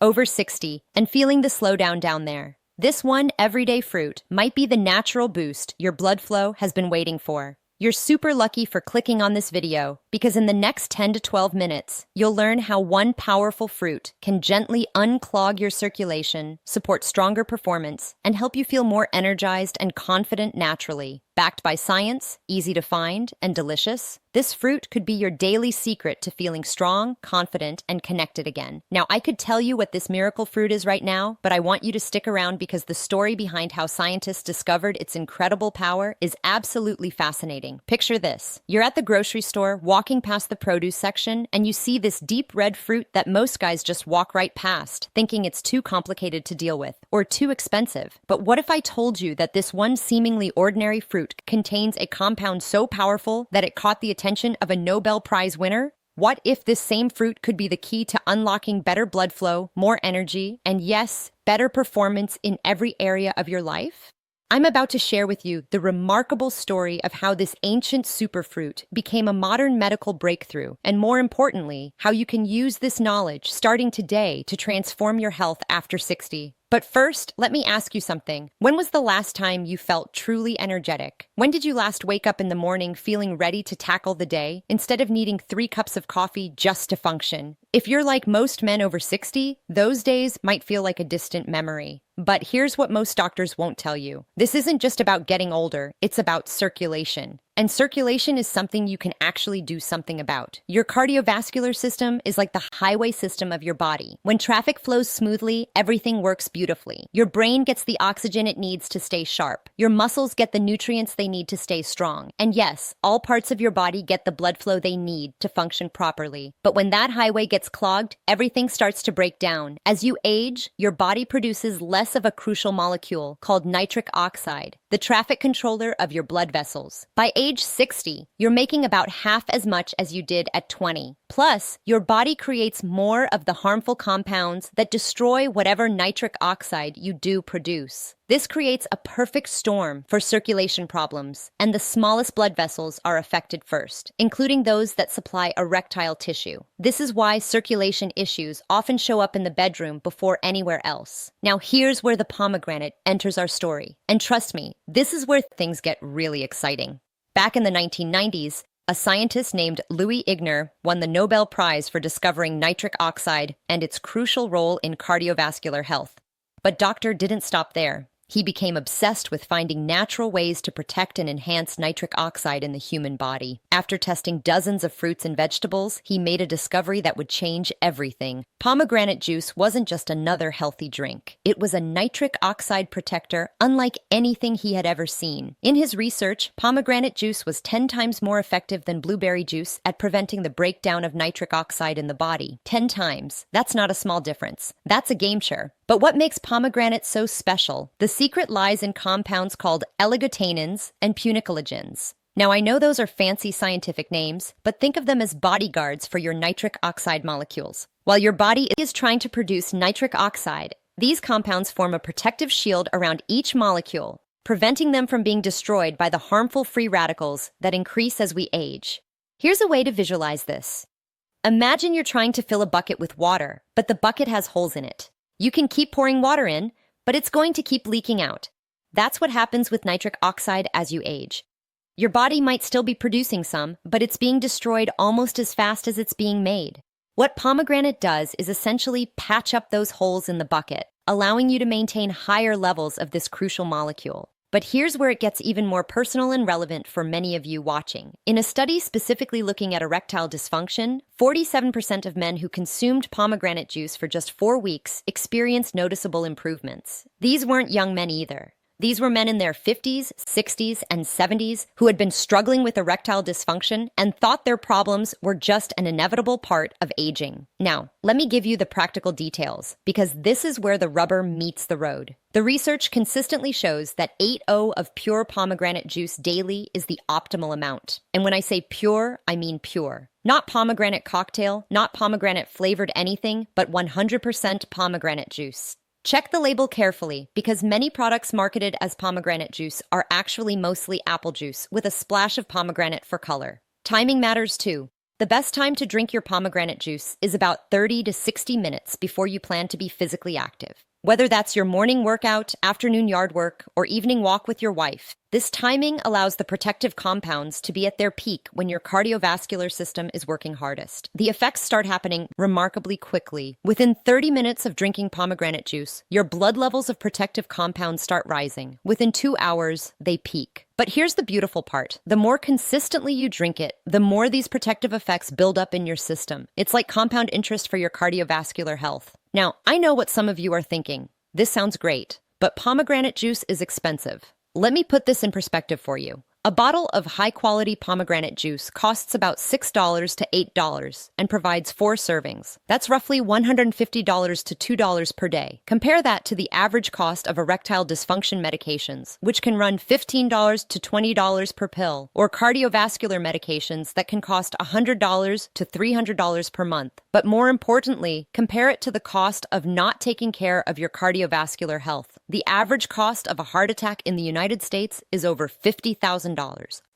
over 60, and feeling the slowdown down there. This one everyday fruit might be the natural boost your blood flow has been waiting for. You're super lucky for clicking on this video because in the next 10 to 12 minutes, you'll learn how one powerful fruit can gently unclog your circulation, support stronger performance, and help you feel more energized and confident naturally. Backed by science, easy to find, and delicious, this fruit could be your daily secret to feeling strong, confident, and connected again. Now, I could tell you what this miracle fruit is right now, but I want you to stick around because the story behind how scientists discovered its incredible power is absolutely fascinating. Picture this. You're at the grocery store, walking past the produce section, and you see this deep red fruit that most guys just walk right past, thinking it's too complicated to deal with, or too expensive. But what if I told you that this one seemingly ordinary fruit contains a compound so powerful that it caught the attention of a Nobel Prize winner? What if this same fruit could be the key to unlocking better blood flow, more energy, and yes, better performance in every area of your life? I'm about to share with you the remarkable story of how this ancient superfruit became a modern medical breakthrough, and more importantly, how you can use this knowledge starting today to transform your health after 60. But first, let me ask you something. When was the last time you felt truly energetic? When did you last wake up in the morning feeling ready to tackle the day, instead of needing 3 cups of coffee just to function? If you're like most men over 60, those days might feel like a distant memory. But here's what most doctors won't tell you. This isn't just about getting older, it's about circulation. And circulation is something you can actually do something about. Your cardiovascular system is like the highway system of your body. When traffic flows smoothly, everything works beautifully. Your brain gets the oxygen it needs to stay sharp. Your muscles get the nutrients they need to stay strong. And yes, all parts of your body get the blood flow they need to function properly. But when that highway gets clogged, everything starts to break down. As you age, your body produces less of a crucial molecule called nitric oxide, the traffic controller of your blood vessels. By age 60, you're making about half as much as you did at 20. Plus, your body creates more of the harmful compounds that destroy whatever nitric oxide you do produce. This creates a perfect storm for circulation problems, and the smallest blood vessels are affected first, including those that supply erectile tissue. This is why circulation issues often show up in the bedroom before anywhere else. Now here's where the pomegranate enters our story. And trust me, this is where things get really exciting. Back in the 1990s, a scientist named Louis Igner won the Nobel Prize for discovering nitric oxide and its crucial role in cardiovascular health. But Doctor didn't stop there. He became obsessed with finding natural ways to protect and enhance nitric oxide in the human body. After testing dozens of fruits and vegetables, he made a discovery that would change everything. Pomegranate juice wasn't just another healthy drink. It was a nitric oxide protector unlike anything he had ever seen. In his research, pomegranate juice was 10 times more effective than blueberry juice at preventing the breakdown of nitric oxide in the body. 10 times. That's not a small difference. That's a game changer. But what makes pomegranate so special? The secret lies in compounds called elegotannins and punicalagins. Now, I know those are fancy scientific names, but think of them as bodyguards for your nitric oxide molecules. While your body is trying to produce nitric oxide, these compounds form a protective shield around each molecule, preventing them from being destroyed by the harmful free radicals that increase as we age. Here's a way to visualize this. Imagine you're trying to fill a bucket with water, but the bucket has holes in it. You can keep pouring water in, but it's going to keep leaking out. That's what happens with nitric oxide as you age. Your body might still be producing some, but it's being destroyed almost as fast as it's being made. What pomegranate does is essentially patch up those holes in the bucket, allowing you to maintain higher levels of this crucial molecule. But here's where it gets even more personal and relevant for many of you watching. In a study specifically looking at erectile dysfunction, 47% of men who consumed pomegranate juice for just 4 weeks experienced noticeable improvements. These weren't young men either. These were men in their 50s, 60s, and 70s who had been struggling with erectile dysfunction and thought their problems were just an inevitable part of aging. Now, let me give you the practical details, because this is where the rubber meets the road. The research consistently shows that 8.0 of pure pomegranate juice daily is the optimal amount. And when I say pure, I mean pure. Not pomegranate cocktail, not pomegranate flavored anything, but 100% pomegranate juice. Check the label carefully, because many products marketed as pomegranate juice are actually mostly apple juice with a splash of pomegranate for color. Timing matters too. The best time to drink your pomegranate juice is about 30 to 60 minutes before you plan to be physically active. Whether that's your morning workout, afternoon yard work, or evening walk with your wife, this timing allows the protective compounds to be at their peak when your cardiovascular system is working hardest. The effects start happening remarkably quickly. Within 30 minutes of drinking pomegranate juice, your blood levels of protective compounds start rising. Within 2 hours, they peak. But here's the beautiful part. The more consistently you drink it, the more these protective effects build up in your system. It's like compound interest for your cardiovascular health. Now, I know what some of you are thinking. This sounds great, but pomegranate juice is expensive. Let me put this in perspective for you. A bottle of high-quality pomegranate juice costs about $6 to $8 and provides 4 servings. That's roughly $150 to $2 per day. Compare that to the average cost of erectile dysfunction medications, which can run $15 to $20 per pill, or cardiovascular medications that can cost $100 to $300 per month. But more importantly, compare it to the cost of not taking care of your cardiovascular health. The average cost of a heart attack in the United States is over $50,000.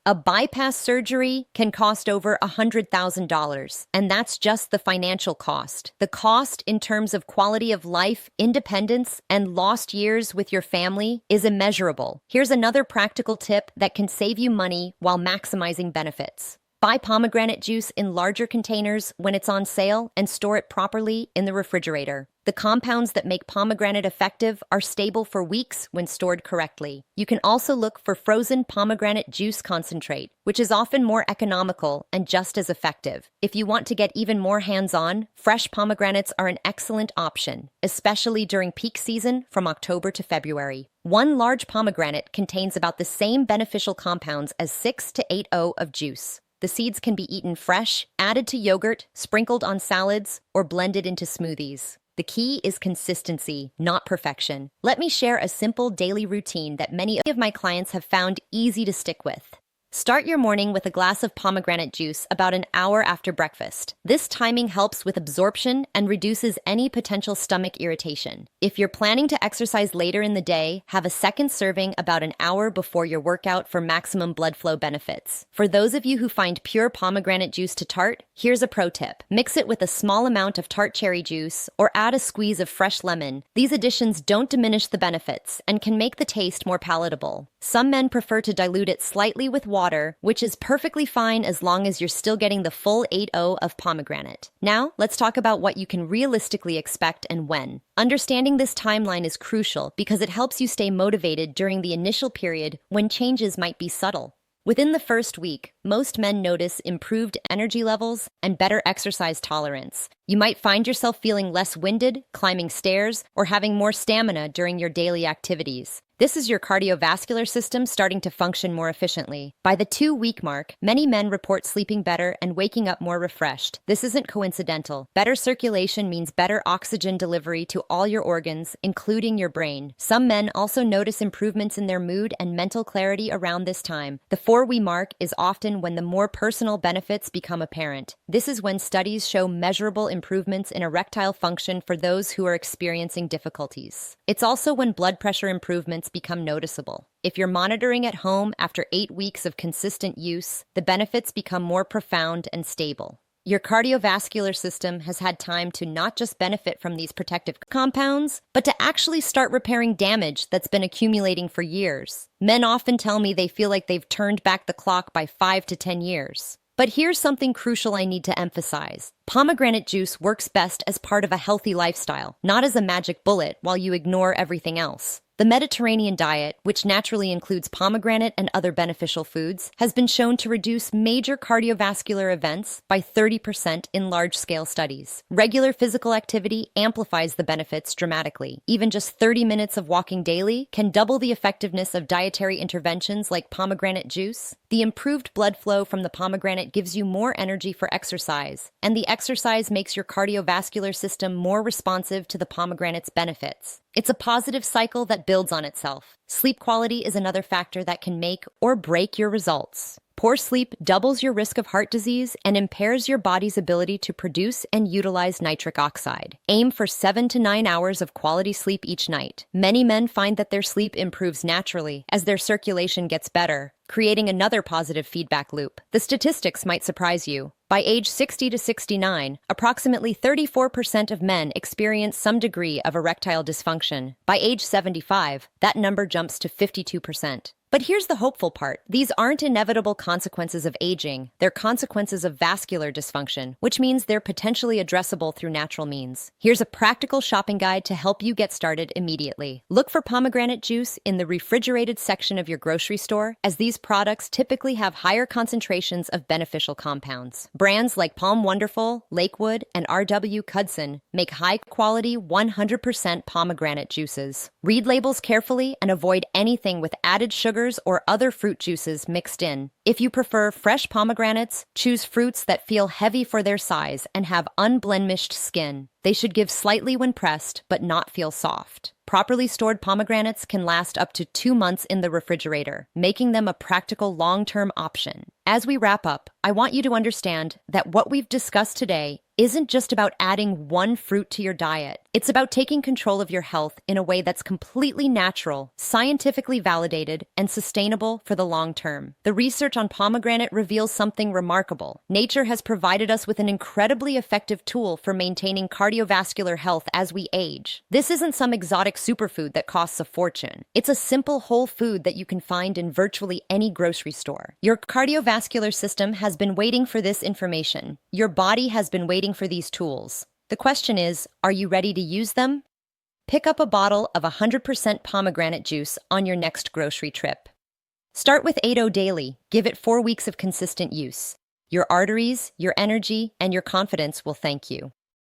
A bypass surgery can cost over $100,000, and that's just the financial cost. The cost in terms of quality of life, independence, and lost years with your family is immeasurable. Here's another practical tip that can save you money while maximizing benefits. Buy pomegranate juice in larger containers when it's on sale and store it properly in the refrigerator. The compounds that make pomegranate effective are stable for weeks when stored correctly. You can also look for frozen pomegranate juice concentrate, which is often more economical and just as effective. If you want to get even more hands-on, fresh pomegranates are an excellent option, especially during peak season from October to February. One large pomegranate contains about the same beneficial compounds as 6 to 8 of juice. The seeds can be eaten fresh, added to yogurt, sprinkled on salads, or blended into smoothies. The key is consistency, not perfection. Let me share a simple daily routine that many of my clients have found easy to stick with. Start your morning with a glass of pomegranate juice about an hour after breakfast. This timing helps with absorption and reduces any potential stomach irritation. If you're planning to exercise later in the day, have a second serving about an hour before your workout for maximum blood flow benefits. For those of you who find pure pomegranate juice too tart, here's a pro tip. Mix it with a small amount of tart cherry juice or add a squeeze of fresh lemon. These additions don't diminish the benefits and can make the taste more palatable. Some men prefer to dilute it slightly with water, which is perfectly fine as long as you're still getting the full 8 of pomegranate. Now, let's talk about what you can realistically expect and when. Understanding this timeline is crucial because it helps you stay motivated during the initial period when changes might be subtle. Within the first week, most men notice improved energy levels and better exercise tolerance. You might find yourself feeling less winded, climbing stairs, or having more stamina during your daily activities. This is your cardiovascular system starting to function more efficiently. By the 2-week mark, many men report sleeping better and waking up more refreshed. This isn't coincidental. Better circulation means better oxygen delivery to all your organs, including your brain. Some men also notice improvements in their mood and mental clarity around this time. The 4-week mark is often when the more personal benefits become apparent. This is when studies show measurable improvements in erectile function for those who are experiencing difficulties. It's also when blood pressure improvements become noticeable. If you're monitoring at home after 8 weeks of consistent use, the benefits become more profound and stable. Your cardiovascular system has had time to not just benefit from these protective compounds, but to actually start repairing damage that's been accumulating for years. Men often tell me they feel like they've turned back the clock by 5 to 10 years. But here's something crucial I need to emphasize. Pomegranate juice works best as part of a healthy lifestyle, not as a magic bullet while you ignore everything else. The Mediterranean diet, which naturally includes pomegranate and other beneficial foods, has been shown to reduce major cardiovascular events by 30% in large-scale studies. Regular physical activity amplifies the benefits dramatically. Even just 30 minutes of walking daily can double the effectiveness of dietary interventions like pomegranate juice. The improved blood flow from the pomegranate gives you more energy for exercise, and the exercise makes your cardiovascular system more responsive to the pomegranate's benefits. It's a positive cycle that builds on itself. Sleep quality is another factor that can make or break your results. Poor sleep doubles your risk of heart disease and impairs your body's ability to produce and utilize nitric oxide. Aim for 7 to 9 hours of quality sleep each night. Many men find that their sleep improves naturally as their circulation gets better, creating another positive feedback loop. The statistics might surprise you. By age 60 to 69, approximately 34% of men experience some degree of erectile dysfunction. By age 75, that number jumps to 52%. But here's the hopeful part. These aren't inevitable consequences of aging. They're consequences of vascular dysfunction, which means they're potentially addressable through natural means. Here's a practical shopping guide to help you get started immediately. Look for pomegranate juice in the refrigerated section of your grocery store, as these products typically have higher concentrations of beneficial compounds. Brands like Palm Wonderful, Lakewood, and R.W. Cudson make high-quality 100% pomegranate juices. Read labels carefully and avoid anything with added sugar or other fruit juices mixed in. If you prefer fresh pomegranates, choose fruits that feel heavy for their size and have unblemished skin. They should give slightly when pressed, but not feel soft. Properly stored pomegranates can last up to 2 months in the refrigerator, making them a practical long-term option. As we wrap up, I want you to understand that what we've discussed today isn't just about adding one fruit to your diet. It's about taking control of your health in a way that's completely natural, scientifically validated, and sustainable for the long term. The research on pomegranate reveals something remarkable. Nature has provided us with an incredibly effective tool for maintaining cardiovascular health as we age. This isn't some exotic superfood that costs a fortune. It's a simple whole food that you can find in virtually any grocery store. Your cardiovascular system has been waiting for this information. Your body has been waiting for these tools. The question is, are you ready to use them? Pick up a bottle of 100% pomegranate juice on your next grocery trip. Start with 8 daily. Give it 4 weeks of consistent use. Your arteries, your energy, and your confidence will thank you.